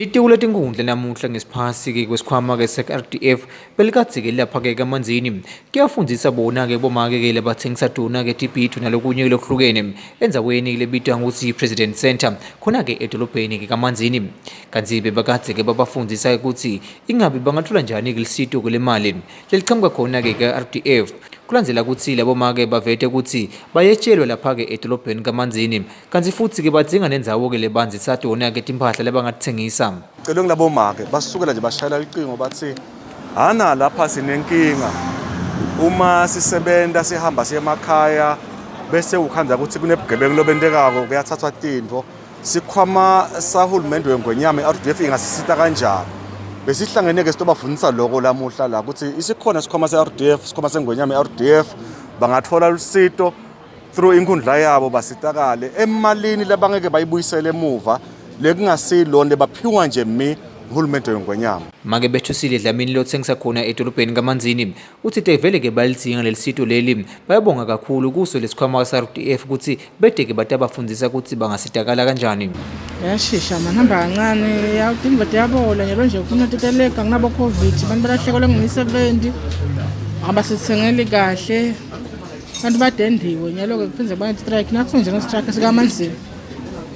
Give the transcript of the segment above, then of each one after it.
Itiko letinkundla namuhla ngesiphasi kwesikhwama se-RDF belikadzi lapha kaManzini kuyafundzisa bona bomake labatsengisa tuna tibhidvo nalokunye lokuhlukene endzaweni lebitwa ngekutsi President Center khona edolobheni kaManzini. Kantsi bebakadze babafundzisa kutsi ingabe bangatfola njani lusito lemali lelichamuka khona ka-RDF kulandzela kutsi labo make bavete kutsi bayetshelwa lapha edolobheni kaManzini kantsi futsi badzinga nendzawo lebandzisa tona timphahla lebangatitsengisa. Cela ngilabo make basukela nje bashayela icingo bathi hana lapha sinenkinga uma sisebenza sihamba siye emakhaya bese ukhanda ukuthi kunebugebengu lobendekako kuyathathwa tindvo sikhwama sahulumende weNgwenyama iRDF ingasisita kanjani besihlangene ke sitobafundisa lokho lamuhla la ukuthi isikhona sikhwama seRDF sikhwama seNgwenyama iRDF bangathola lusito through inkundla yabo basitakale emalini labangeke bayibuyisele emuva lekungasilona baphiwa nje uhulumende weNgwenyama. Make bethusile Dlamini lotsengisa khona edolobheni kaManzini uthi tevele balidzinga lelisito leli bayabonga kakhulu kuso lesikhwama se-RDF ukuthi bede batabafundisa ukuthi bangasitakala kanjani. Yashisha manhamba kancane yawudinga yabola njalo nje ufuna teteleka nginabo COVID abantu balahlekelwe ngemisebenzi abasithengeli kahle abantu badendiwe njalo ke kuphindze baye strike nakufunje ngestrike sikaManzini.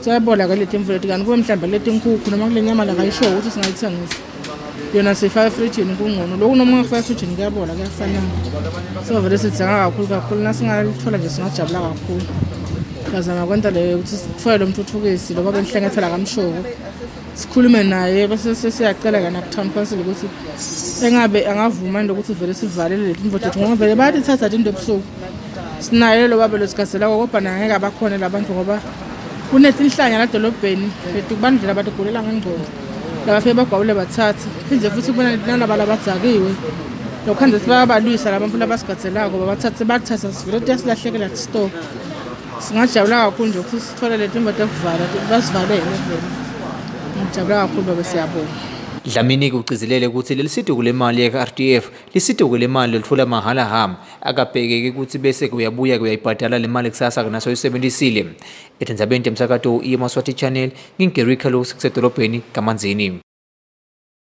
Sayabola ke leti mvula kanti kube mhlamba leti nkukhu noma kule nyama la kayisho ukuthi singayithengisa yona se-5 fridge kungcono lokho noma nge-5 fridge kuyabola kuyafanana so vele sithenga kakhulu nasingalithola nje singajabula kakhulu bazama kwenta le ukuthi sithola lo mthuthukisi loba benhlengethela kamshoko sikhulume naye bese siyacela kana ku-town council ukuthi engabe angavuma ukuthi vele sivalele leti mvula ngoba vele bayatithatha into ebusuku sinaye lo babe losikazela kodwa ngeke abakhona labantu ngoba kunetinhlanya la dolobheni bethi kubandlela abantu gulela ngengqondo labafike bagwawule bathatha phindze futhi kubona nalaba labadzakiwe lokhanda sibabalwisa labantu labasigadzelako bathatha sivele yasilahlekela store singajabula kakhulu nje ukuthi sithole leti mboto ekuvala basivalele ngijabula kakhulu babe siyabonga. Dlamini ugcizelele ukuthi lelisito kulemali ye-RDF lisito lemali lolitfola mahala ham akabheke ukuthi bese kuyabuya kuyayibhadala lemali kusasa naso yisebenzisile. Ethendzabeni temsakato iMaswati Channel ngingeri Carlos kusedolobheni kaManzini.